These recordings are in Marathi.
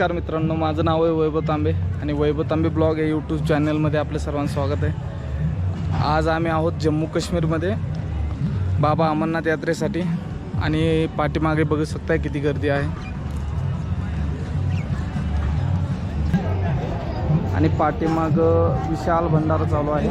नमस्कार मित्रांनो, माझं नाव आहे वैभव तांबे आणि वैभव तांबे ब्लॉग या यूट्यूब चॅनलमध्ये आपले सर्वांचं स्वागत आहे। आज आम्ही आहोत जम्मू काश्मीरमध्ये बाबा अमरनाथ यात्रेसाठी आणि पाठीमागे बघू शकताय किती गर्दी आहे आणि पाठीमाग विशाल भंडारा चालू आहे।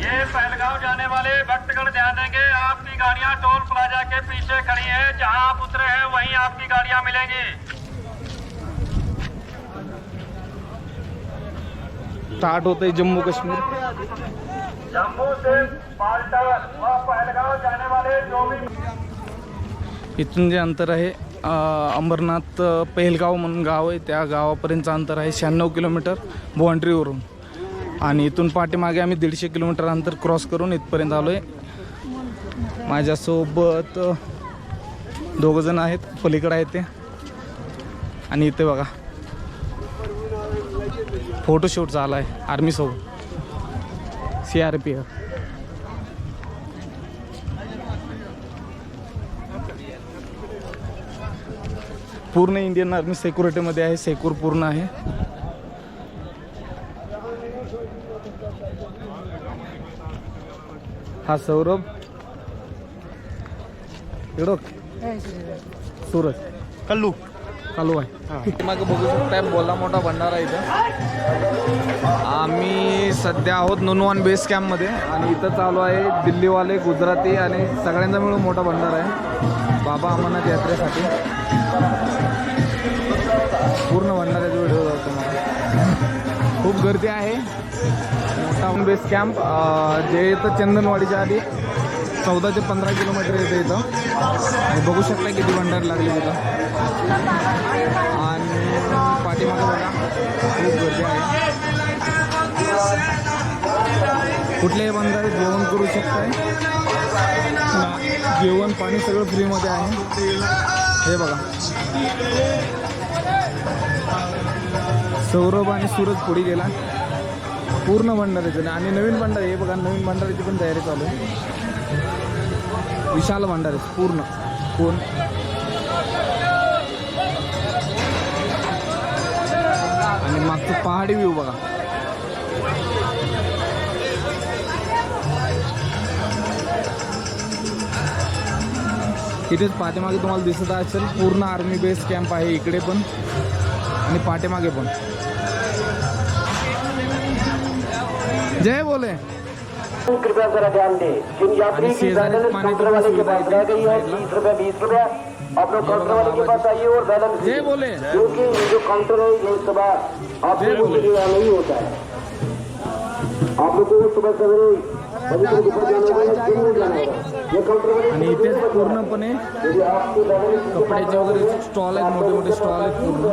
ये पहलगांव जाने वाले भक्तगण ध्यान देंगे, आपकी गाड़ियां टोल प्लाजा के पीछे खड़ी हैं। जहां आप उतरे हैं वहीं आपकी गाड़ियां मिलेंगी। स्टार्ट होते है जम्मू कश्मीर, जम्मू से पाल्टा व पहलगांव जाने वाले जो भी इथून जे अंतर आहे अमरनाथ पहलगाव म्हणून गाव आहे, त्या गावापर्यंतचं अंतर आहे 96 किलोमीटर बाउंड्रीवरून। आणि इथून पाठीमागे आम्ही 150 किलोमीटर अंतर क्रॉस करून इथपर्यंत आलो आहे। माझ्यासोबत दोघंजण आहेत, पलीकडे आहेत ते। आणि इथे बघा फोटोशूट झाला आहे आर्मीसोबत, CRPF। पूर्ण इंडियन आर्मी सिक्युरिटीमध्ये आहे, सेक्युर पूर्ण आहे। हा सौरभ, सूरज, कल्लू आहे। मागे बघू शकताय बोला मोठा भंडारा इथं। आम्ही सध्या आहोत नुनवान बेस कॅम्पमध्ये आणि इथं चालू आहे दिल्लीवाले, गुजराती आणि सगळ्यांचा मिळून मोठा भंडारा आहे बाबा अमरनाथ यात्रेसाठी। पूर्ण भंडाऱ्याचा व्हिडिओ जातो तुम्हाला। खूप गर्दी आहे। मोठा बेस कॅम्प जे इथं चंदनवाडीच्या आधी 14 ते 15 किलोमीटर येते इथं। आणि बघू शकता किती भंडारे लागले तिथं। आणि पाठीमागे बघा खूप गर्दी आहे। कुठल्याही बंधारे जेवण करू शकताय, जेवण पाणी सगळं फ्रीमध्ये आहे। हे बघा सौरभ आणि सूरज पुढे गेला पूर्ण भंडाऱ्याचं। आणि नवीन भंडारे हे बघा, नवीन भंडाऱ्याची पण तयारी चालू आहे। विशाल भंडारे पूर्ण कोण आणि मागचं पहाडी व्ह्यू बघा। इथेच पाठीमागे तुम्हाला दिसत असेल पूर्ण आर्मी बेस कॅम्प आहे, इकडे पण आणि पाठीमागे पण। जय बोले। कृपया जरा ध्यान दें, जिन यात्री की बैलेंस काउंटर वाले के पास रह गई है 30 रुपए 20 रुपए, आप लोग काउंटर वाले के पास आइए और बैलेंस जय बोले। क्योंकि ये जो काउंटर है ये सुबह आप लोगों के लिए नहीं होता है। आप लोग को सुबह सवेरे आणि इथेच पूर्णपणे कपड्याचे वगैरे स्टॉल आहेत, मोठे मोठे स्टॉल आहेत पूर्ण।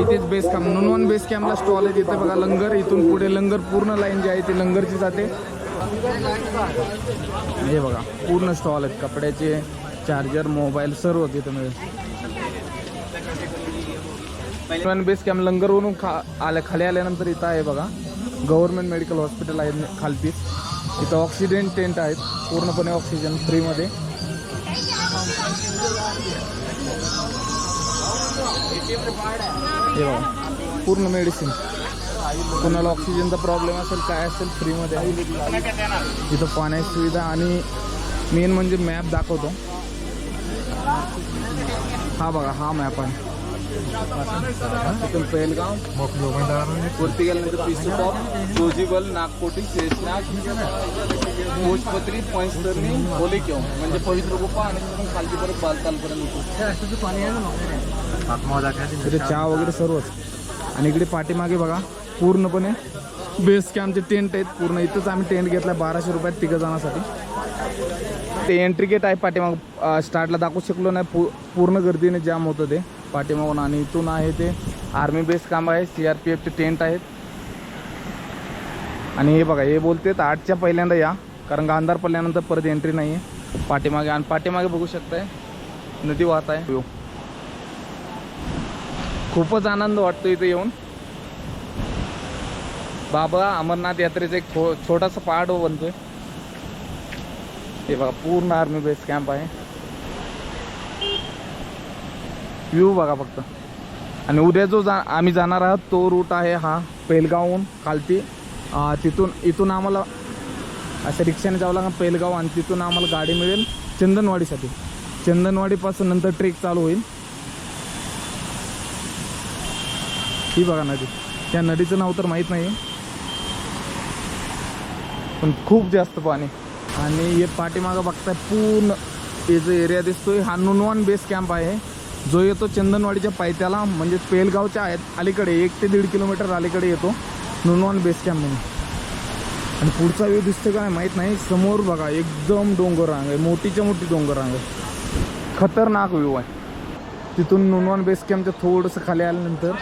इथेच बेस कॅम्प नुनवान बेस कॅम्पला स्टॉल आहे। तिथे बघा लंगर, इथून पुढे लंगर पूर्ण लाईन जी आहे ती लंगरची जाते। हे बघा पूर्ण स्टॉल आहेत, कपड्याचे, चार्जर, मोबाईल सर्व तिथे मिळेल। नुनवान बेस कॅम्प लंगरवरून खाली आल्यानंतर इथं आहे बघा गव्हर्नमेंट मेडिकल हॉस्पिटल आहे खालतीच। इथं ऑक्सिजन टेंट आहेत, पूर्णपणे ऑक्सिजन फ्रीमध्ये। हे बघा पूर्ण मेडिसिन, कोणाला ऑक्सिजनचा प्रॉब्लेम असेल काय असेल फ्रीमध्ये आहे। इथं पाण्याची सुविधा आणि मेन म्हणजे मॅप दाखवतो। हा बघा हा मॅप आहे। इथून पहलगाव वरती गेल्यानंतर पिस्तूटॉप, जोजीबल, नागकोटी, शेषनाग, भोजपत्री, पैंसरणी, होलिक्यो म्हणजे पवित्र गुफा आणि तिथून खालती परत बालतालपर्यंत इथे चहा वगैरे सर्वच। आणि इकडे पाठीमागे बघा पूर्णपणे बेस कॅम्पचे टेंट आहेत पूर्ण। इथंच आम्ही टेंट घेतला 1200 रुपयात 3 जणांसाठी। ते एंट्री गेट आहे पाठीमाग, स्टार्टला दाखवू शकलो नाही, पूर्ण गर्दीने जाम होतं ते पाठीमागून। आणि इथून आहे ते आर्मी बेस कॅम्प आहे, CRPFचे टेंट आहेत। आणि हे बघा हे बोलते 8च्या पहिल्यांदा या, कारण का अंधार पडल्यानंतर परत एंट्री नाही आहे पाठीमागे. आणि पाठीमागे बघू शकताय नदी वाहत आहे. व्ह्यू खूपच आनंद वाटतो इथे येऊन. बाबा अमरनाथ यात्रेचा एक छोटासा पहाड बनतोय. हे बघा पूर्ण आर्मी बेस कॅम्प आहे. व्ह्यू बघा फक्त. आणि उद्या जो आम्ही जाणार आहोत तो रूट आहे हा पेलगावहून खालती. इथून आम्हाला असं रिक्षाने जावं लागेल पेलगाव आणि तिथून आम्हाला गाडी मिळेल चंदनवाडीसाठी. चंदनवाडीपासून नंतर ट्रेक चालू होईल. ही बघा नदी. त्या नदीचं नाव तर माहीत नाही पण खूप जास्त पाणी. आणि हे पाठीमागं बघताय पूर्ण हे जो एरिया दिसतोय हा नुनवान बेस कॅम्प आहे जो येतो चंदनवाडीच्या पायथ्याला म्हणजे पेलगावच्या आहेत अलीकडे 1 ते 1.5 किलोमीटर अलीकडे येतो नुनवान बेस कॅम्प म्हणून. आणि पुढचा व्ह्यू दिसतो का नाही माहीत नाही. समोर बघा एकदम डोंगर रांग आहे मोठीच्या मोठी डोंगर रांग आहे. खतरनाक व्ह्यू आहे. तिथून नुनवान बेस कॅम्पच्या थोडंसं खाली आल्यानंतर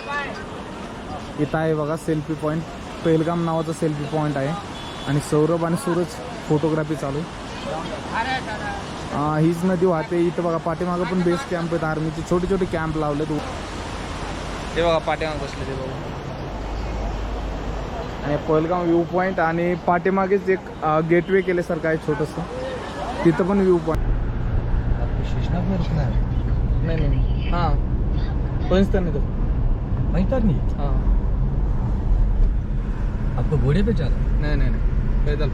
इथं आहे बघा सेल्फी पॉईंट. पेलगाम नावाचा सेल्फी पॉईंट आहे. आणि सौरभ आणि सूरज फोटोग्राफी चालू. हीच नदी वाहते. इथं बघा पाठीमागं पण बेस कॅम्प आहेत आर्मीचे छोटे छोटे कॅम्प लावले. ते बघा पाठीमागं बसले ते बघा. आणि पेलगाम व्ह्यू पॉईंट आणि पाठीमागेच एक गेटवे केल्यासारखं आहे छोटंसं. तिथं पण व्ह्यू पॉईंट नाही. हां पंचतरणी तो पैतरनी. हां आपको घोड़े पे चला? नहीं पैदल.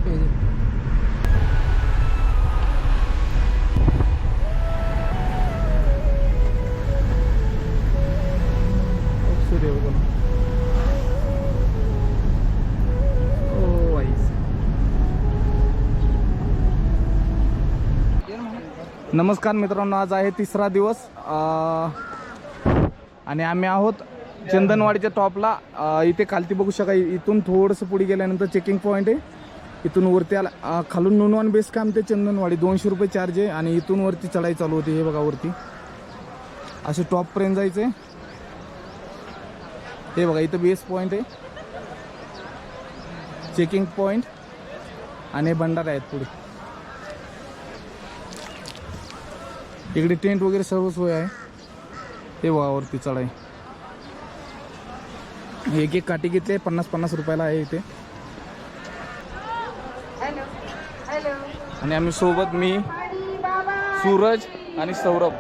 नमस्कार मित्रांनो, आज आहे 3रा दिवस आणि आम्ही आहोत चंदनवाडीच्या टॉपला. इथे खालती बघू शका. इथून थोडंसं पुढे गेल्यानंतर चेकिंग पॉईंट आहे. इथून वरती आला खालून नुनवान बेस कॅम्प ते चंदनवाडी 200 रुपये चार्ज आहे. आणि इथून वरती चढाई चालू होती. हे बघा वरती असे टॉपपर्यंत जायचं आहे. हे बघा इथं बेस पॉईंट आहे चेकिंग पॉईंट आणि भंडारा आहेत पुढे. इकडे टेंट वगैरे सर्व सोय आहे. हे बघा वरती चढाई. एक काठी घेतली 50-50 रुपयाला आहे इथे. आणि आम्ही सोबत मी सूरज आणि सौरभ.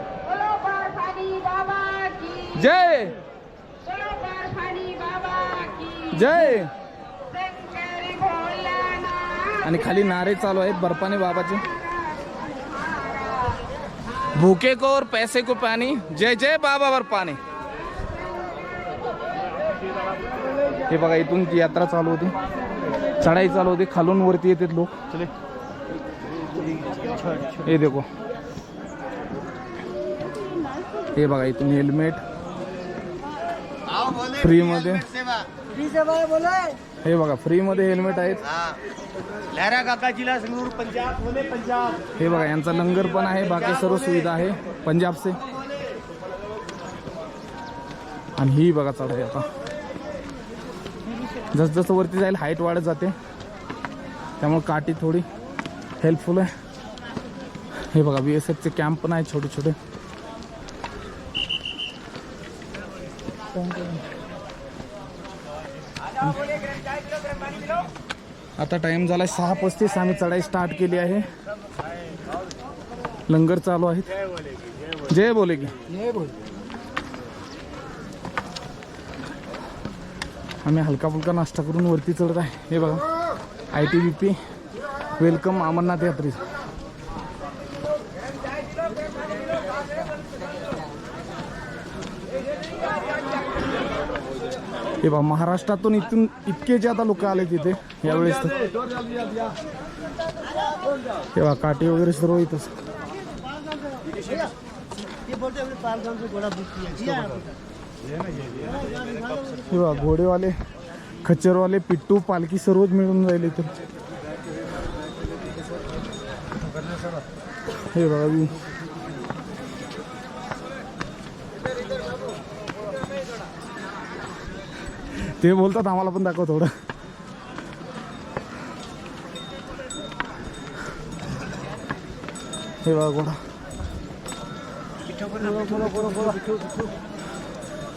जय जय. आणि खाली नारे चालू आहेत बर्फाने बाबाचे. भूखे को और पैसे को पानी, जय जय बाबा बर्फाने. हे बघा इथून यात्रा चालू होती चढाई चालू होती. खालून वरती येतात लोक. हे देखो हे बघा इथून हेल्मेट फ्री मध्ये. हे बघा फ्री मध्ये हेल्मेट आहेत. हे बघा यांचा लंगर पण आहे. बाकी सर्व सुविधा आहे पंजाबचे. आणि ही बघा चढाई आता जसजसं वरती जाईल हाईट वाढत जाते त्यामुळे काठी थोडी हेल्पफुल आहे. हे बघा BSFचे कॅम्प पण आहेत छोटे छोटे. आता टाइम झाला 6:35. आम्ही चढाई स्टार्ट केली आहे. लंगर चालू आहेत. जय बोले की आम्ही हलका फुलका नाश्ता करून वरती चढत आहे. हे बघा ITBP वेलकम अमरनाथ यात्री. हे बघा महाराष्ट्रातून इथून इतके ज्यादा लोक आले तिथे यावेळेस. हे बघा काठी वगैरे सर्व इथंच. हे बघा घोडेवाले खच्चरवाले पिट्टू पालखी सर्वच मिळून जाईल इथं. हे बघा ते बोलतात आम्हाला पण दाखव थोडं. हे बघा घोडा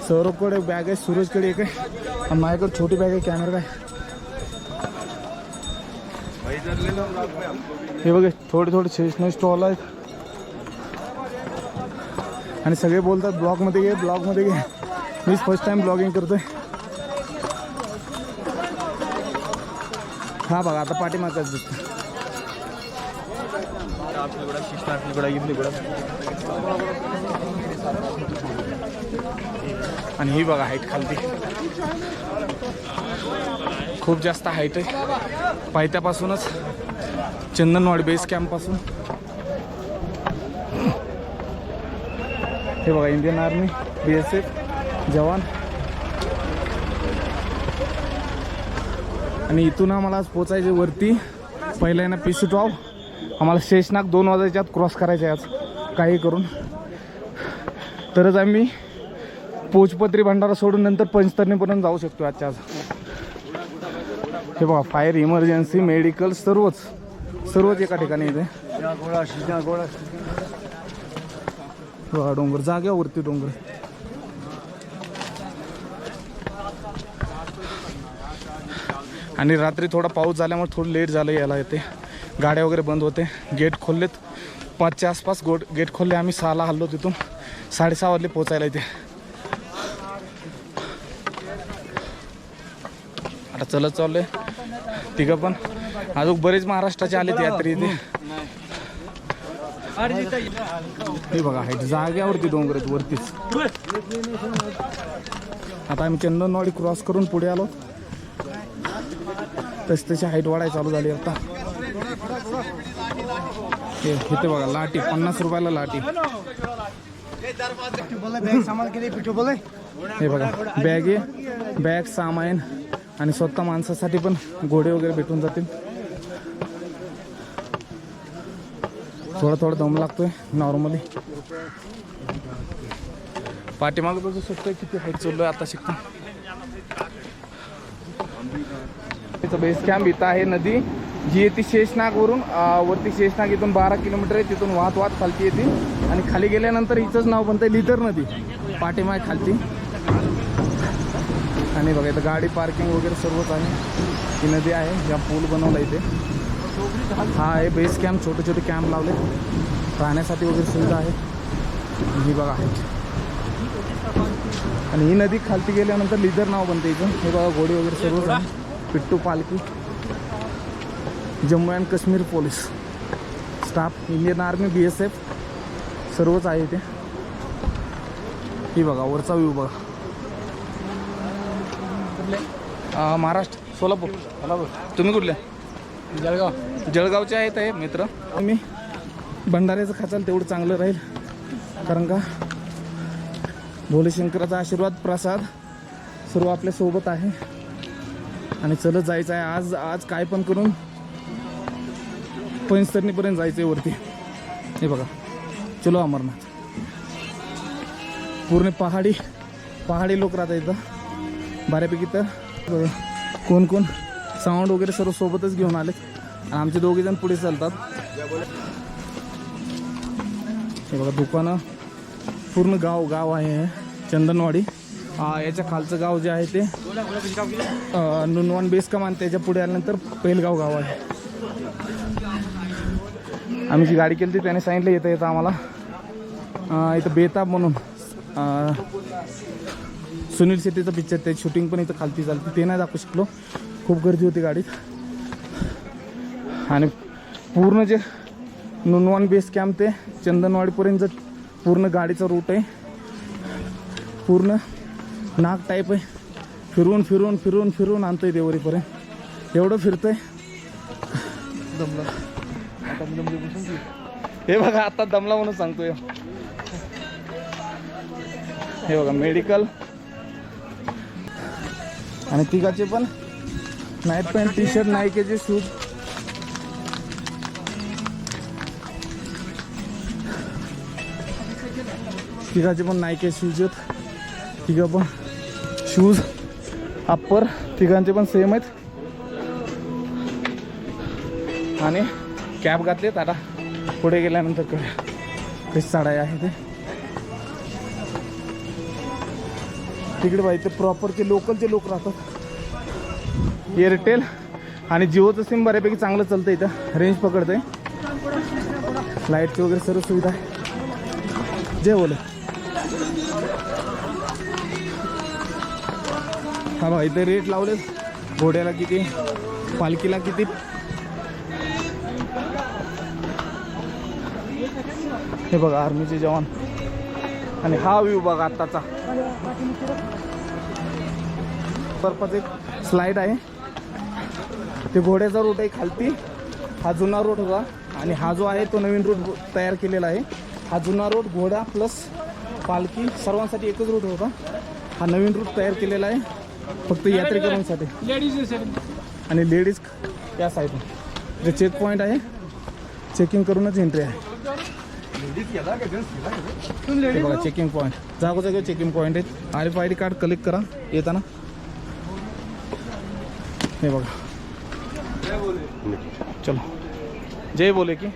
सौरभकडे बॅग आहे, सूरजकडे एक आहे आणि माझ्याकडे छोटी बॅग आहे, कॅमेरा आहे. हे बघा थोडे थोडे स्टेशनरी स्टॉल आहेत आणि सगळे बोलतात ब्लॉगमध्ये घे ब्लॉगमध्ये घे. मीच फर्स्ट टाइम ब्लॉगिंग करतोय. हा बघा आता पाठीमागच दिसतं. आणि ही बघा हाईट खालती खूप जास्त हाईट आहे. पायथ्यापासूनच चंदनवाडी बेस कॅम्प पासून हे बघा इंडियन आर्मी BSF जवान. आणि इथून आम्हाला आज पोचायचे वरती. पहिला आहे ना पिसू टॉप. आम्हाला शेषनाग 2 वाजायच्या आत क्रॉस करायचे आहे आज काही करून. तरच आम्ही पोचपत्री भंडारा सोडून नंतर पंचतरणीपर्यंत जाऊ शकतो आजच्या आज. हे बघा फायर इमर्जन्सी मेडिकल सर्वच एका ठिकाणी येते. बघा डोंगर जाग्यावरती डोंगर. आणि रात्री थोडा पाऊस झाल्यामुळे थोडं लेट झालं यायला. येते गाड्या वगैरे बंद होते. गेट खोललेत 5च्या आसपास गेट खोलले. आम्ही 6ला हल्लो तिथून 6:30 वाजले पोचायला इथे. आता चलत चाललोय तिघं पण. अजून बरेच महाराष्ट्राचे आले ते यात्री इथे. हे बघा हाईट जाग्यावरती डोंगर आहेत वरतीच. आता आम्ही चंदनवाडी क्रॉस करून पुढे आलो. तशी हाईट वाढायला चालू झाली आता. इथे बघा लाटी 50 रुपयाला लाटी. हे बघा बॅग आहे, बॅग सामान आणि स्वतः माणसासाठी पण घोडे वगैरे भेटून जातील. थोडा दम लागतोय नॉर्मली. पाठीमागं बघू शकतोय किती हाईट चाललोय आता शिकतो. इथं बेस कॅम्प इथं आहे. नदी जी येते शेषनागवरून वरती. शेषनाग इथून 12 किलोमीटर आहे. तिथून वाहत खालती येते आणि खाली गेल्यानंतर हिचंच नाव बनतंय लिथर नदी. पाठीमागे खालती. आणि बघा इथं गाडी पार्किंग वगैरे सर्वच आहे. ही नदी आहे. या पूल बनवला इथे. हा आहे बेस कॅम्प. छोटे कॅम्प लावले राहण्यासाठी वगैरे सुविधा आहे. ही बघा आहे. आणि ही नदी खालती गेल्यानंतर लिथर नाव बनते इथं. हे बघा घोडे वगैरे सर्वच आहे. पिट्टू पालखी. Jammu and Kashmir police staff, Indian army BSF सर्वच आहे इथे. ही बघा वरचा व्ह्यू बघा. महाराष्ट्र सोलापूर. तुम्ही कुठले? जळगावचे आहेत हे मित्र. मी भंडाऱ्याचं खाचाल तेवढं चांगलं राहील. कारण का भोले शंकराचा आशीर्वाद प्रसाद सर्व आपल्या सोबत आहे. आणि चलत जायचं आहे आज काय पण करून पंचतरणीपर्यंत जायचं आहे वरती. हे बघा चलो अमरनाथ. पूर्ण पहाडी लोक राहतात इथं बऱ्यापैकी. तर कोण साऊंड वगैरे सर्व सोबतच घेऊन आले आणि आमचे 2 जण पुढे चालतात. हे बघा दुकानं. पूर्ण गाव आहे चंदनवाडी. याच्या खालचं गाव जे आहे ते नुनवान बेस कमान. त्याच्या पुढे आल्यानंतर पहिलगाव गाव आहे. आम्ही जी गाडी केली होती त्याने सांगितलं येतं आम्हाला इथं बेताब म्हणून सुनील शेट्टीचं पिक्चर. ते शूटिंग पण इथं खालती चालते. ते नाही दाखवू शकलो. खूप गर्दी होती गाडीत. आणि पूर्ण जे नुनवान बेस कॅम्प ते चंदनवाडीपर्यंत पूर्ण गाडीचा रूट आहे. पूर्ण नाग टाईप आहे. फिरून आणतोय देवरीपर्यंत. एवढं फिरतंय दमला. हे बघा आता दमला म्हणून सांगतोय. हे बघा मेडिकल. आणि तिघाचे पण नाईट पॅन्ट टी-शर्ट नाईकेचे शूज. तिघाचे पण नाईके शूज आहेत. तिघं पण शूज अप्पर तिघांचे पण सेम आहेत. आणि कॅप घातलेत. आता पुढे गेल्यानंतर काही चढाई आहे ते. तिकडे बाई ते प्रॉपरचे लोकलचे लोक राहतात. एअरटेल आणि जिओचं सिम बऱ्यापैकी चांगलं चालतं इथं, रेंज पकडतंय. लाईटची वगैरे सर्व सुविधा आहे. जे बोल हा बघा इथे रेट लावले. घोड्याला किती, पालखीला किती. हे बघा आर्मीचे जवान. आणि हा व्ह्यू बघा आत्ताचा. बर्फाचं एक स्लाईड आहे. ते घोड्याचा रूट आहे खालती. हा जुना रूट होता आणि हा जो आहे तो नवीन रूट तयार केलेला आहे. हा जुना रूट घोडा प्लस पालखी सर्वांसाठी एकच रूट होता. हा नवीन रूट तयार केलेला आहे फक्त यात्रेकरूंसाठी. आणि लेडीज या साईडला जे चेक पॉईंट आहे, चेकिंग करूनच एंट्री आहे. हे बघा चेकिंग पॉईंट, जागोजागी चेकिंग पॉईंट आहेत. RFID कार्ड कलेक्ट करा येताना. हे बघा चलो जय बोले की.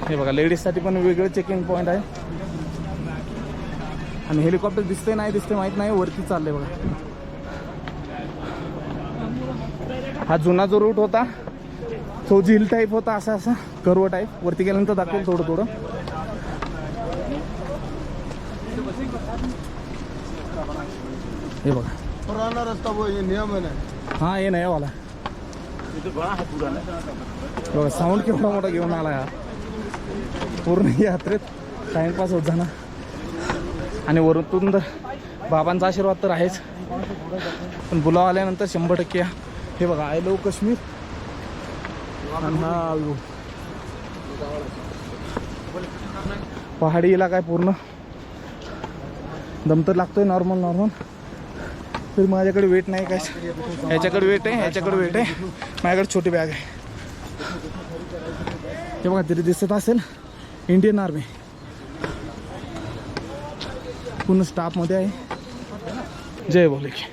हे बघा लेडीजसाठी पण वेगळं चेकिंग पॉईंट आहे. आणि हेलिकॉप्टर दिसते नाही दिसते माहीत नाही, वरती चालले बघा. हा जुना जो रूट होता तो झील टाईप होता, असा असा कर्व टाईप. वरती गेल्यानंतर दाखवेल थोडं थोडं. हे बघा पुराना रस्ता वो ये नियम है ना. हा हे नाही वाला. बघा साऊंड केवढा मोठा घेऊन आला यार. पूर्ण यात्रेत टाइमपास होत जाणार. आणि वरतून तर बाबांचा आशीर्वाद तर आहेच, पण बुलाव आल्यानंतर 100% हे बघा आय लव्ह काश्मीर. आणि हा व्ह्यू पहाडी इलाका आहे पूर्ण. दम तर लागतोय नॉर्मल. तर माझ्याकडे वेट नाही काय. ह्याच्याकडे वेट आहे, ह्याच्याकडे वेट आहे, माझ्याकडे छोटी बॅग आहे. हे बघा तरी दिसत असेल इंडियन आर्मी पूर्ण स्टाफमध्ये आहे. जय बोले की.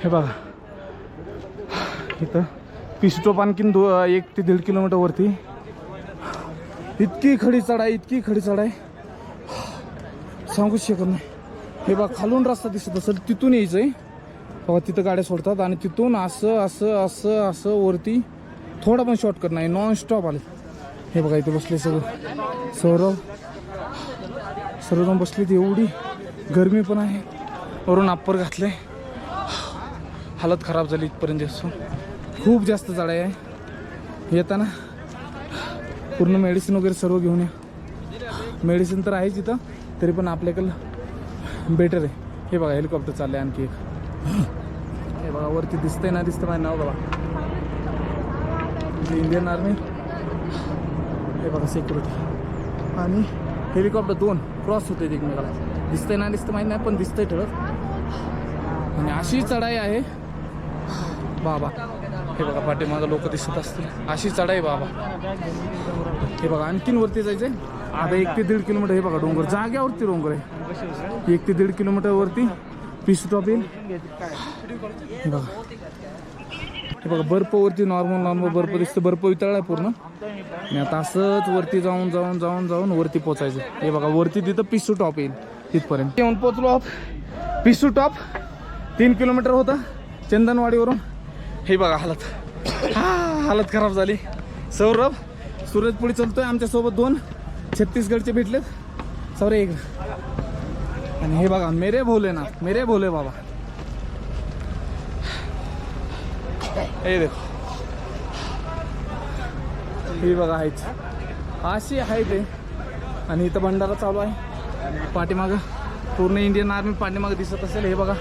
हे बघा इथं पिस्टोप आणखीन 1 ते 1.5 किलोमीटर वरती. इतकी खडी चढाई सांगूच शकत नाही. हे बघा खालून रस्ता दिसत असेल, तिथून यायचं आहे बघा. तिथं गाड्या सोडतात आणि तिथून असं असं असं असं वरती. थोडा पण शॉर्टकट नाही, नॉन स्टॉप आले. हे बघा इथे बसले सौरव सर्वजण बसलीत. एवढी गरमी पण आहे, वरून अप्पर घातले. हालत खराब झाली इथपर्यंत असून. खूप जास्त चढाई आहे. येताना पूर्ण मेडिसिन वगैरे सर्व घेऊन या. मेडिसिन तर आहेच इथं, तरी पण आपल्याकडं बेटर आहे. हे बघा हेलिकॉप्टर चालले आणखी एक. हे बघा वरती दिसतंय ना दिसतं माझं नाव बघा. Indian army. हे बघा सिक्युरिटी आणि हेलिकॉप्टर 2 क्रॉस होते एकमेकाला. दिसतंय ना दिसतं माहीत नाही, पण दिसतंय ठळक. आणि अशी चढाई आहे बाबा. हे बघा पाठीमागं लोक दिसत असतील. अशी चढाई बाबा. हे बघा आणखीन वरती जायचंय. आता 1 ते 1.5 किलोमीटर. हे बघा डोंगर, जाग्यावरती डोंगर आहे. 1 ते 1.5 किलोमीटर वरती पीस स्टॉप येईल. हे बघा बर्फ वरती नॉर्मल बर्फ दिसतं. बर्फ वितळलाय पूर्ण. आणि आता असंच वरती जाऊन वरती पोचायचं. हे बघा वरती तिथं पिसू टॉप येईल. तिथपर्यंत येऊन पोचलो आहोत. पिसू टॉप 3 किलोमीटर होतं चंदनवाडीवरून. हे बघा हालत खराब झाली. सौरभ सूरज पुढे चलतोय. आमच्यासोबत 2 छत्तीसगडचे भेटलेत. सॉरी 1. आणि हे बघा मेरे भोलेनाथ, मेरे भोले बाबा. हे देखो हे बघा आहेच अशी आहे ते. आणि इथं भंडारा चालू आहे पाठीमागं. पूर्ण इंडियन आर्मी पाठीमागं दिसत असेल. हे बघा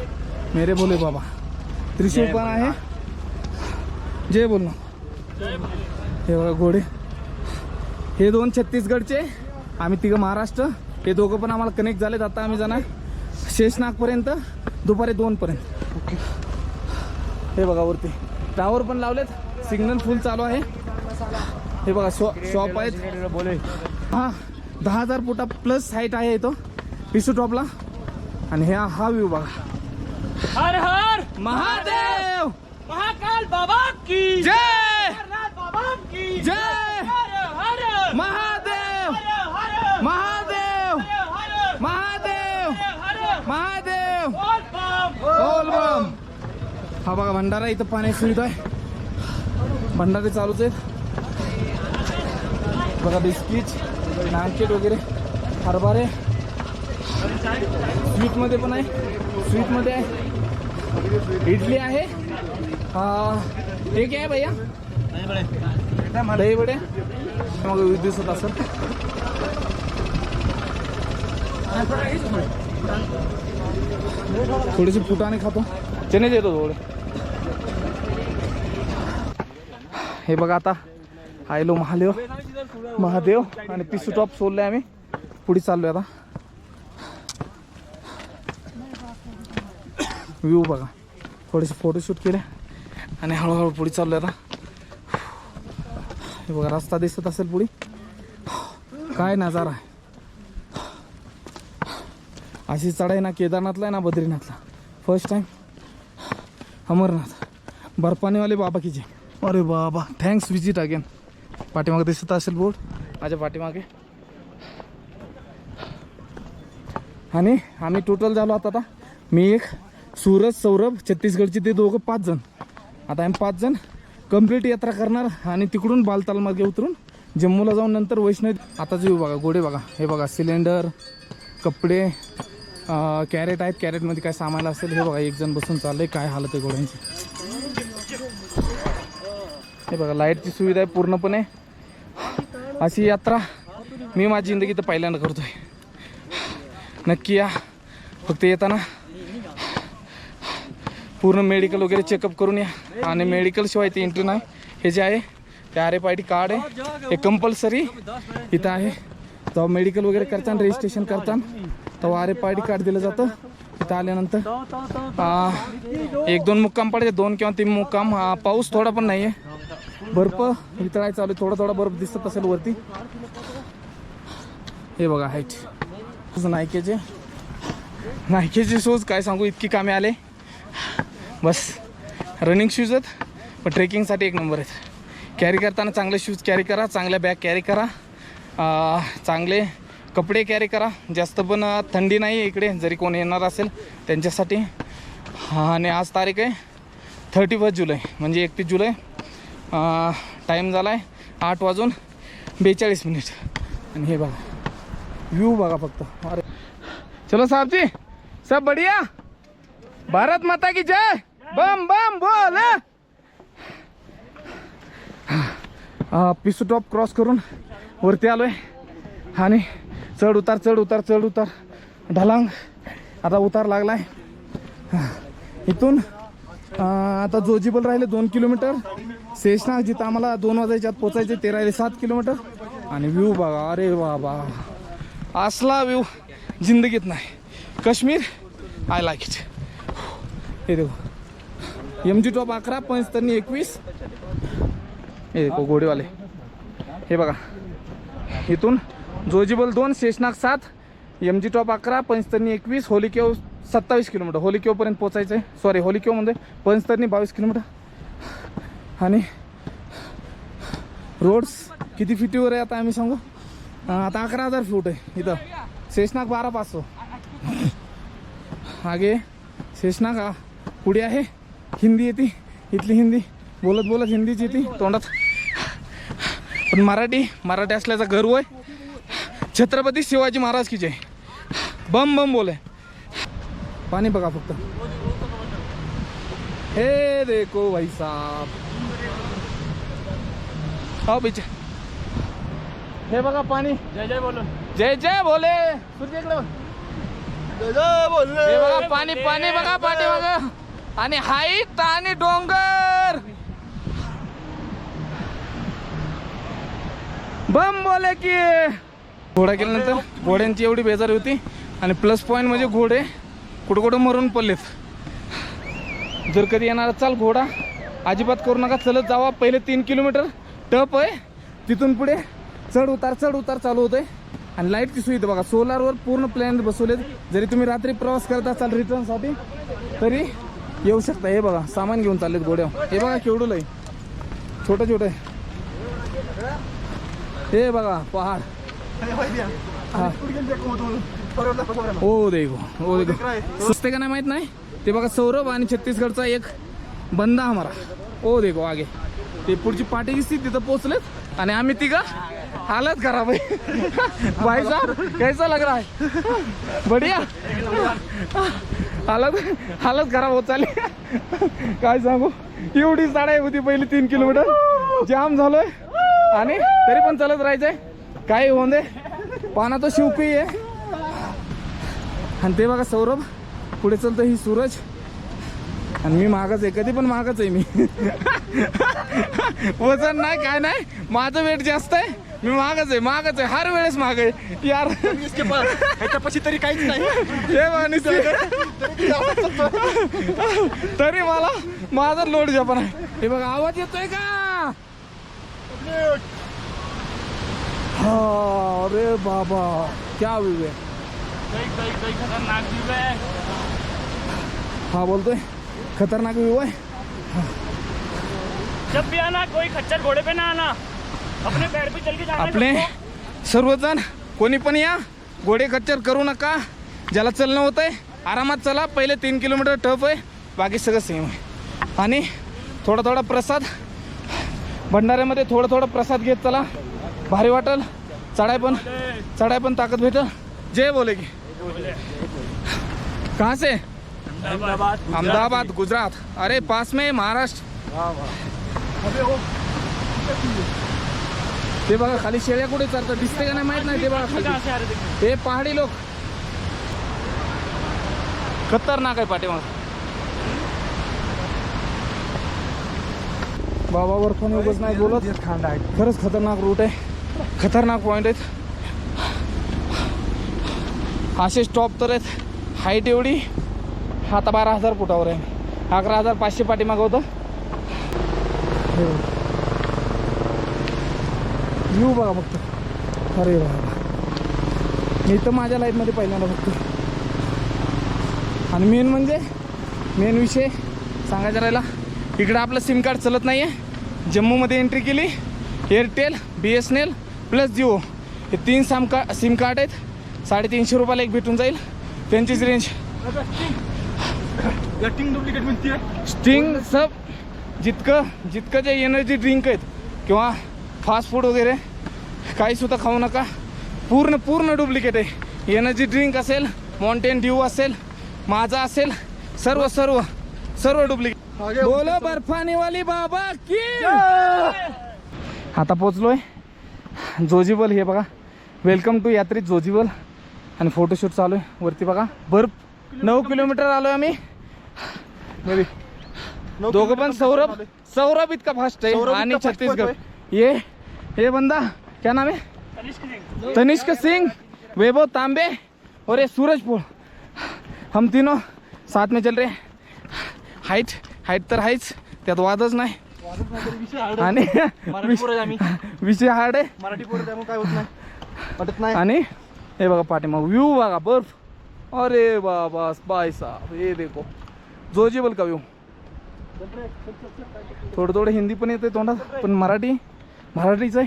मेरे भोले बाबा. त्रिशूळ पण आहे. जय बोल ना. हे बघा घोडे. हे 2 छत्तीसगडचे, आम्ही 3 महाराष्ट्र. हे दोघं पण आम्हाला कनेक्ट झालेत. आता आम्ही जाणार शेषनागपर्यंत दुपारी 2 पर्यंत. हे बघा वरती टावर पण लावलेत. सिग्नल फुल चालू आहे. हे बघा शॉप आहेत. हा 10,000 फुटा प्लस हाईट आहे इथं पिसू टॉपला. आणि हा व्ह्यू बघा. हर हर महादेव, महाकाल बाबा की जय. बाबा जय महादेव महादेव महादेव महादेव बोल बम. हा बघा भंडारा, इथं पाण्याची सुविधा आहे, भंडारे चालूच आहेत बघा. बिस्किट नानकेट वगैरे, हरभरे, स्वीटमध्ये पण आहे, स्वीटमध्ये आहे, इडली आहे. हे काय आहे भैया? दही वडे. मग दिसत असेल थोडीशी फुटाने खातो, चणे देतो थोडे. हे बघा आता आयलो महादेव आणि पिसू टॉप सोडले आम्ही, पुढे चाललोय आता. व्ह्यू बघा, थोडेसे फोटोशूट केले आणि हळूहळू पुढे चाललोय आता. हे बघा रस्ता दिसत असेल पुढे, काय नजारा आहे. अशी चढाई ना केदारनाथला आहे ना बद्रीनाथला. First time Amarnath. बर्फानीवाले बाबा की जय. अरे बाबा, थँक्स, विजिट अगेन. पाठीमागे दिसत असेल बोर्ड माझ्या पाठीमागे. आणि आम्ही टोटल झालो आता मी एक, सूरज, सौरभ, छत्तीसगडचे ते दोघं 5 जण. आता आम्ही 5 जण कंप्लीट यात्रा करणार आणि तिकडून बालताल मार्गे उतरून जम्मूला जाऊन नंतर वैष्णव. आता जे बघा घोडे बघा, हे बघा सिलेंडर, कपडे, कॅरेट आहेत, कॅरेटमध्ये काय सामान असेल. हे बघा एक जण बसून चाललंय, काय हालत आहे घोड्यांची. हे बघा लाईटची सुविधा आहे पूर्णपणे. अशी यात्रा मी माझी जिंदगी तर पहिल्यांदा करतोय. नक्की या, फक्त येताना पूर्ण मेडिकल वगैरे चेकअप करून या. आणि मेडिकल शिवाय ती एंट्री नाही. हे जे आहे ते RFID कार्ड आहे, हे कंपल्सरी इथं आहे. तेव्हा मेडिकल वगैरे करताना, रजिस्ट्रेशन करताना तेव्हा RFID कार्ड दिलं जातं. इथं आल्यानंतर 1-2 मुक्काम पडायचे, 2 किंवा 3 मुक्काम. पाऊस थोडा पण नाही आहे, बर्फ वितळायला चालू, थोडा बर्फ दिसत असेल वरती. हे बघा हाईट. नायकेचे शूज काय सांगू, इतकी कामे आले. बस रनिंग शूज आहेत, पण ट्रेकिंगसाठी एक नंबर आहेत. कॅरी करताना चांगले शूज कॅरी करा, चांगल्या बॅग कॅरी करा, चांगले कपडे कॅरी करा. जास्त पण थंडी नाही आहे इकडे, जरी कोणी येणार असेल त्यांच्यासाठी. आणि आज तारीख आहे 31 जुलै, म्हणजे 31 जुलै. टाईम झाला आहे 8:42. आणि हे बघा व्यू बघा फक्त. अरे चलो साहब जी, सब बढ़िया, भारत माता की जय, बम बम बोल. पिसू टॉप क्रॉस करून वरती आलोय आणि चढ उतार ढलांग. आता उतार लागलाय. इथून आता जोजीबल राहिले 2 किलोमीटर. शेषनाग जिथं आम्हाला 2 वाजायच्या आत पोचायचे ते राहिले 7 किलोमीटर. आणि व्ह्यू बघा, अरे बाबा, असला व्ह्यू जिंदगीत नाही. Kashmir I like it. हे देखो MG टॉप 11, पंचतरणी 21. हे देखो घोडेवाले. हे बघा इथून Zojibal 2, Sheshnag 7, MG top 11, Panchtarni 21, holy cave 27 kilometre. होलीकेवपर्यंत पोचायचं आहे. सॉरी, होलीकेवमध्ये पंचतरणी 22 किलोमीटर. आणि रोड्स किती फिटीवर आहे आता आम्ही सांगू. आता 11,000 फूट आहे इथं. शेषनाग 12,500. आगे शेषनाग पुढे आहे. हिंदी येते इथली, हिंदी बोलत हिंदीच येते तोंडात. पण मराठी असल्याचा गर्व आहे. छत्रपती शिवाजी महाराज की जय. बम बम बोले. पाणी बघा फक्त. हे देखो भाई साहब, आओ पीछे. हे बघा पाणी. जय जय बोलो, जय जय बोले. सूर्यकडे हे बघा पाणी बघा पाठी बघा. आणि हाईट आणि डोंगर. बम बोले की. घोडा केल्यानंतर घोड्यांची एवढी बेजारी होती. आणि प्लस पॉईंट म्हणजे घोडे कुठं मरून पडलेत. जर कधी येणार चाल घोडा अजिबात करू नका, चलत जावा. पहिले 3 किलोमीटर टप आहे, तिथून पुढे चढ उतार चालू होतंय. आणि लाईटची सुविधा बघा, सोलारवर पूर्ण प्लॅन बसवलेत. जरी तुम्ही रात्री प्रवास करत असाल रिटर्नसाठी तरी येऊ शकता. हे बघा सामान घेऊन चाललेत घोड्यावर. हे बघा केवढं लय छोटं आहे. हे बघा पहाड. हाँ. ओ देखो सुस्ते का नाही माहित नाही ते बघा. सौरभ आणि छत्तीसगडचा एक बंदा हमारा. ओ देखो आगे ते पुढची पाठी दिसती तिथं पोहोचलेत आणि आम्ही तिघं हालत खराब आहे. भाई साहब कैसा लग रहा है? बढ़िया. हालत खराब होत चालली. काय सांगू एवढी चढाई होती पहिली 3 किलोमीटर जाम झालोय आणि तरी पण चालत राहायचंय. काय होऊन दे पाना तो शिवकी आहे. आणि ते बघा सौरभ पुढे चालतं ही सूरज आणि मी मागच आहे. कधी पण मागच आहे मी. वजन नाही काय नाही माझं वेट जास्त आहे. मी मागच आहे हर वेळेस माग आहे यार. ह्याच्यापाशी तरी काहीच नाही. हे माणूस तरी मला माझा लोड जपन आहे. हे बघा आवाज येतोय का? हा अरे बाबा क्या व्यू आहे. हा बोलतोय खतरनाक व्यू आहे. जब भी आना कोई खच्चर घोड़े पे ना आना, अपने पैर पे चल के जाना. आपले सर्वजण कोणी पण या घोडे खच्चर करू नका. ज्याला चलणं होतंय आरामात चला. पहिले 3 किलोमीटर टफ आहे बाकी सगळं सेम आहे. आणि थोडा प्रसाद भंडाऱ्यामध्ये थोडा प्रसाद घेत चला. भारी वाटल. चढाई पण ताकद भेटल. जय बोले की कहाँ से? अहमदाबाद गुजरात. अरे पास में महाराष्ट्र. ते बघा खाली शेळ्या कुठे चालतात दिसते का नाही माहित नाही. ते बघा खाली हे पहाडी लोक खतरनाक आहे पाठीमाग. बाबावर पण उगाच नाही बोलत. खरंच खतरनाक रूट आहे. खतरनाक पॉईंट आहेत. असे स्टॉप तर आहेत. हाईट एवढी आता 12,000 फुटावर आहे. 11,500 पाठीमागं होतं. व्ह्यू बघा फक्त. अरे बाबा मी तर माझ्या लाईफमध्ये पहिल्यांदा बघतो. आणि मेन विषय सांगायचा राहिला इकडं आपलं सिम कार्ड चलत नाही आहे. जम्मूमध्ये एंट्री केली एअरटेल BSNL प्लस जिओ हे 3 सिम कार्ड आहेत. 350 रुपयाला एक भेटून जाईल. त्यांचीच रेंज डुप्लिकेट मिळते. स्टिंग सब जितकं जे एनर्जी ड्रिंक आहेत किंवा फास्ट फूड वगैरे काही सुद्धा खाऊ नका. पूर्ण डुप्लिकेट आहे. एनर्जी ड्रिंक असेल माउंटेन ड्यू असेल माझा असेल सर्व डुप्लिकेट. बोलो बर्फानी वाली बाबा की. आता पोचलोय जोजीबल. हे बघा वेलकम टू यात्री जोजीबल. आणि फोटोशूट चालू आहे वरती बघा. बर्फ 9 किलोमीटर आलोय आम्ही. दोघं पण सौरभ इतका फास्ट आहे आणि छत्तीसगड. ये बंदा क्या नाम है? तनिष्क सिंह, वैभव तांबे और ये सूरज पोल. हम तीनों साथ में चल रहे. हाईट तर आहेच त्यात वादच नाही. आणि विषय हार्ड आहे. मराठी पोरं त्यामुळे काय होत नाही पटत नाही. आणि हे बघा पाठीमाग व्यू बघा बर्फ. अरे बाबा बाय साहब ये देखो जोजीबल का व्यू. थोडं हिंदी पण येते तोंडात पण मराठीच आहे.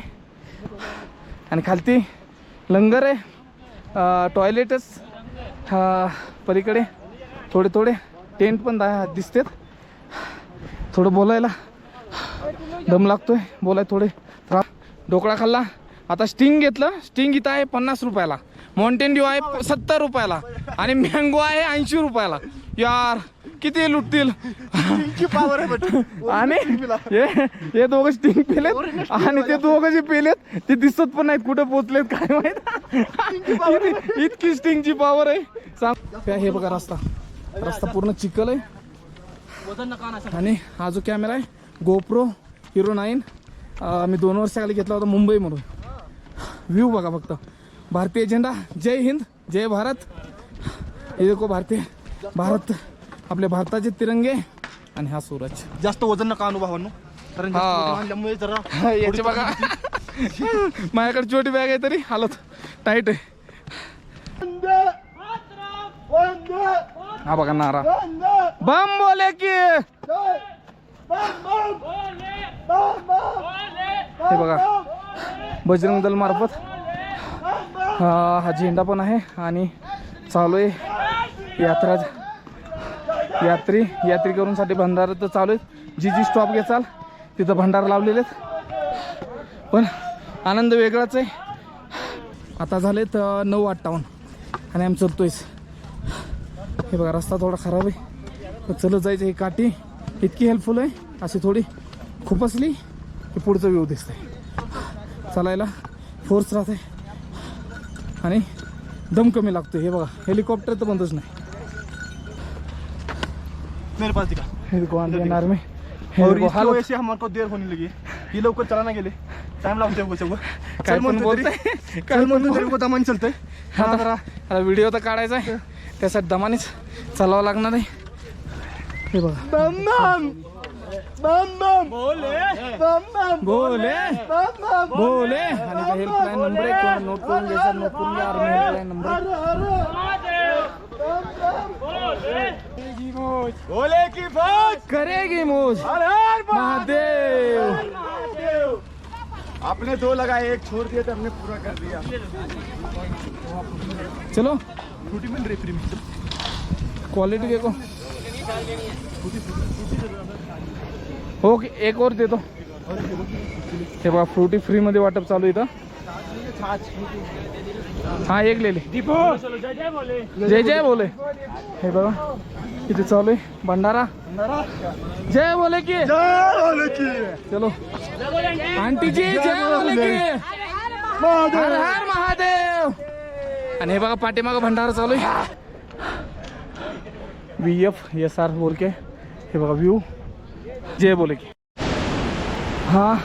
आणि खालती लंगर आहे. टॉयलेटच पलीकडे थोडे टेंट पण दिसतात. थोडं बोलायला दम लागतोय. थोडे ढोकळा खाल्ला. आता स्टिंग घेतलं. स्टिंग इथं आहे 50 रुपयाला. माउंटेन ड्यू आहे 70 रुपयाला आणि मँगो आहे 80 रुपयाला. यार किती लुटतील. आणि हे दोघं स्टिंग पेलेत आणि ते दोघं जे पेलेत ते दिसत पण नाहीत कुठं पोचलेत काय माहित. इतकी स्टिंगची पॉवर आहे सांग. हे बघा रस्ता पूर्ण चिखल आहे. आणि हा जो कॅमेरा आहे गोप्रो Hero 9 मी 2 वर्षाखाली घेतला होता मुंबईमधून. व्यू बघा फक्त. भारतीय झेंडा. जय हिंद जय भारत. हे देखो भारत आपल्या भारताचे तिरंगे आणि हा सूरज. जास्त वजन नका अनुभवांनो कारण आणल्यामुळे जरा याचे बघा माझ्याकडे छोटी बॅग आहे तरी हालत टाईट आहे. हा बघा नारा बम बोले की. हे बघा बजरंग दल मार्फत हा झेंडा पण आहे आणि चालू आहे यात्रेकरूंसाठी भंडारा तर चालू आहे. जी स्टॉप घेचाल तिथं भंडारा लावलेले आहेत, पण आनंद वेगळाच आहे. आता झालेत 9:58 आणि आम्ही चलतोयच. हे बघा रस्ता थोडा खराब आहे, पण चलत जायचं. ही काठी इतकी हेल्पफुल आहे, अशी थोडी खुपसली की पुढचं व्ह्यू दिसतंय. चालायला फोर्स राहते आणि दम कमी लागतो. हे बघा हेलिकॉप्टर तर बंदच नाही. मेरे पास दिखा येणार मी और इसकी वजह से हमारे को देर होने लगी. ये लवकर चला ना गेले, टाइम लागते हो सगळं. काय पण बोलतंय, काय म्हणतो को दमान चलतंय. हा जरा आता व्हिडिओ तर काढायचा आहे, त्यासाठी दमानेच चालावं लागणार आहे. हे बघा बम बम बम बम बोले बम बम बोले बम बम बोले. आणि का हेल्पलाईन नंबर आहे, कोण नोट करून घ्यायचा, नोट करून घ्या. आर्मी हेल्पलाईन नंबर बोले की फौज करेगी मौज हर हर महादेव. आपने 2 लगाए, 1 छोड़ दिया तो हमने पूरा कर दिया. चलो फ्रूटी मिल रही फ्री में. क्वालिटी देखो. ओके एक और दे दो. हे बघा फ्रुटी फ्री मध्ये वाटप चालू इथं. हा एक ले. चलो जय जय बोले. जय जय बोले. हे बघा इथे चालू आहे भंडारा. जय बोले की चलो जय बोलेंगे. आंटी जी जय बोले की हर हर महादेव. आणि हे बघा पाठीमागं भंडारा चालू आहे. VFSR बोल के हे बघा व्ह्यू. जय बोले की हा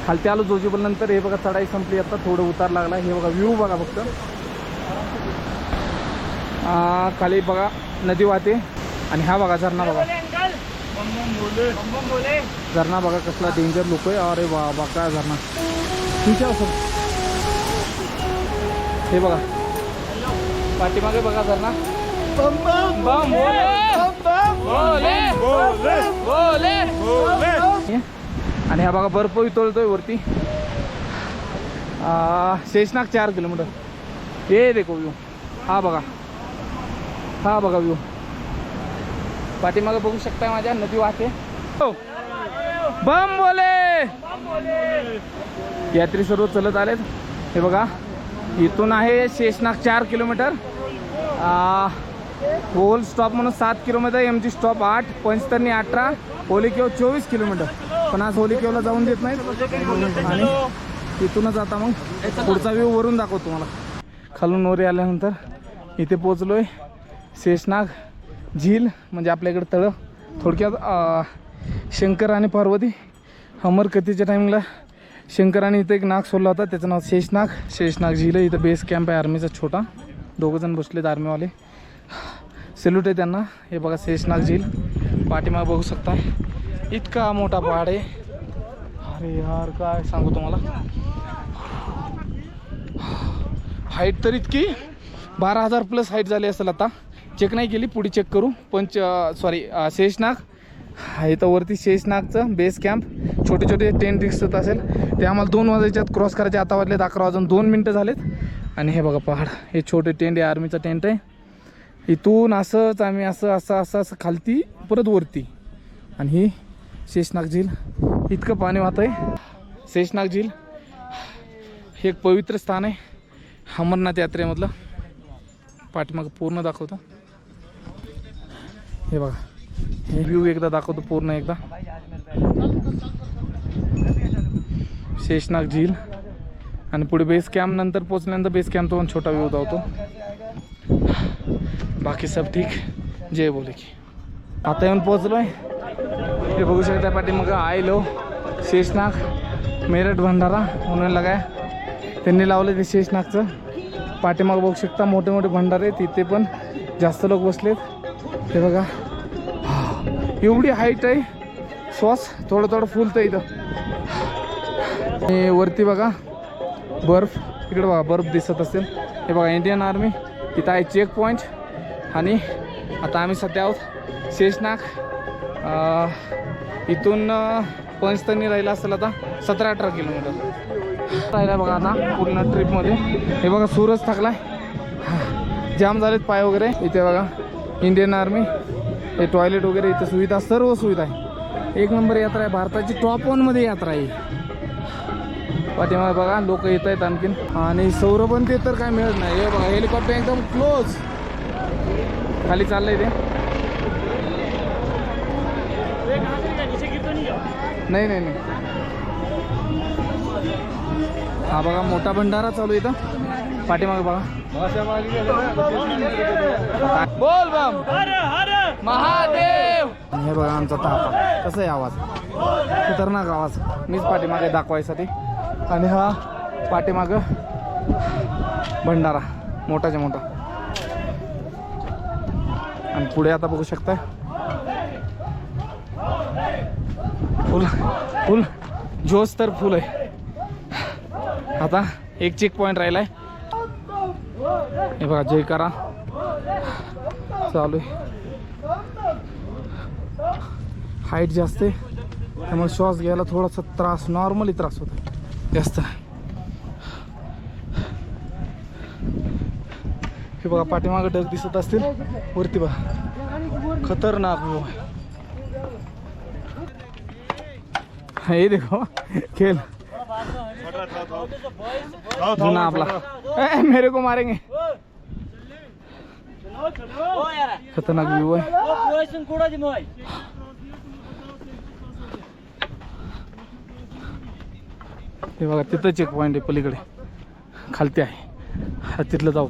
खालती आलो जोजीबल नंतर. हे बघा चढाई संपली, आता थोडं उतार लागला. हे बघा व्ह्यू बघा फक्त. खाली बघा नदी वाहते आणि हा बघा झरणा बघा. अंकल बम बम बोले. झरणा बघा कसला डेंजर लोक आहे. अरे बाबा काय झरणा. ठीक आहे सर. हे बघा पाठीमागे बघा झरणा. बम बम बम बोले बोले बोले बोले. आणि हा बघा बर्फ वितळतोय वरती. शेषनाग 4 किलोमीटर. हे देखो व्ह्यू. हा बघा व्ह्यू. पाठीमागे बघू शकताय माझ्या नदी वाहते. बम बोले. यात्री सर्व चलत आलेत. हे बघा इथून आहे शेषनाग 4 किलोमीटर. होल स्टॉप म्हणून 7 kilometre. MG stop 8, Panchtarni 18, होलिकेव 24 kilometre. पण आज होलिकेवला जाऊन देत नाहीत. आणि इथूनच आता मग पुढचा व्ह्यू वरून दाखवतो तुम्हाला. खालून वरे आल्यानंतर इथे पोचलोय. शेषनाग झील म्हणजे आपल्याकडे तळं. थोडक्यात शंकर आणि पार्वती अमरकथेच्या टायमिंगला शंकराने इथं एक नाग सोडला होता, त्याचं नाव शेषनाग झील आहे. इथं बेस कॅम्प आहे आर्मीचा छोटा. 2 जण बसलेत आर्मीवाले. सॅल्यूट आहे त्यांना. हे बघा शेषनाग झील पाठीमागे बघू शकता. इतका मोठा पहाड आहे. अरे यार काय सांगू तुम्हाला. हाईट तर इतकी 12,000 प्लस हाईट झाली असेल. आता चेक नाही केली, पुढे चेक करू. शेषनाग आहे तर वरती शेषनागचं बेस कॅम्प. छोटे छोटे टेंट दिसत असेल ते आम्हाला 2 वाजायच्यात क्रॉस करायचे. आता वाजलेत 11 वाजून 2 मिनटं झालेत. आणि हे बघा पहाड. हे छोटे टेंट आहे, आर्मीचा टेंट आहे. इथून असंच आम्ही असं खालती परत वरती. आणि ही शेषनाग झील. इतकं पाणी वाहत आहे. शेषनाग झील हे एक पवित्र स्थान आहे अमरनाथ यात्रेमधलं. पाठीमागं पूर्ण दाखवतो. हे बघा हे व्ह्यू एकदा दाखवतो पूर्ण एकदा. शेषनाग झील आणि पुढे बेस कॅम्प. नंतर पोचल्यानंतर बेस कॅम्प तो छोटा व्ह्यू दाखवतो. बाकी सब ठीक. जय बोले की. आता येऊन पोचलोय. हे बघू शकता पाठीमागं आयलो शेषनाग मेरठ भंडारा म्हणून लगाय. त्यांनी लावलं ते शेषनागचं. पाठीमागं बघू शकता मोठे मोठे भंडारे. तिथे पण जास्त लोक बसलेत. हे बघा एवढी हाईट आहे. श्वास थोडं फुलतं इथं. वरती बघा बर्फ. इकडे बघा बर्फ दिसत असेल. हे बघा इंडियन आर्मी. इथं आहे चेक पॉईंट. आणि आता आम्ही सध्या आहोत शेषनाग. इथून पंचतरणी राहिला असेल आता 17-18 किलोमीटर. राहिला बघा आता पूर्ण ट्रिपमध्ये. हे बघा सूरज थकलाय, जाम झालेत पाय वगैरे. इथे बघा इंडियन आर्मी, हे टॉयलेट वगैरे इथे सुविधा, सर्व सुविधा आहे. एक नंबर यात्रा आहे, भारताची टॉप 1 मध्ये यात्रा आहे. पाठीमागे बघा लोक येत आहेत आणखीन. आणि सौरभन ते तर काय मिळत नाही. हे बघा हेलिकॉप्टर एकदम क्लोज खाली चाललंय ते. नाही नाही नाही, हा बघा मोठा भंडारा चालू आहे इथं पाठीमागे बघा. बोल बम महादेव. हे बघा आमचा तापा कसं आहे आवाज, खतरनाक आवाज. मीच पाठीमागे दाखवायसाठी. आणि हा पाठीमाग भंडारा मोठाच्या मोठा. आणि पुढे आता बघू शकताय फुल फुल जोश तर फुल आहे. आता एक चेक पॉइंट राहिलाय. हे बघा जयकारा चालू आहे. हाईट जास्त आहे त्यामुळे श्वास घ्यायला थोडासा त्रास, नॉर्मली त्रास होतो जास्त. हे बघा पाठीमागे ढग दिसत असतील, वरती बघा खतरनाक व्ह्यू आहे. हे देखो खेल जुना आपला. मेरे को मारेंगे. खतरनाक व्ह्यू आहे. हे बघा तिथं चेक पॉइंट आहे पलीकडे, खालती आहे, तिथलं जाऊ.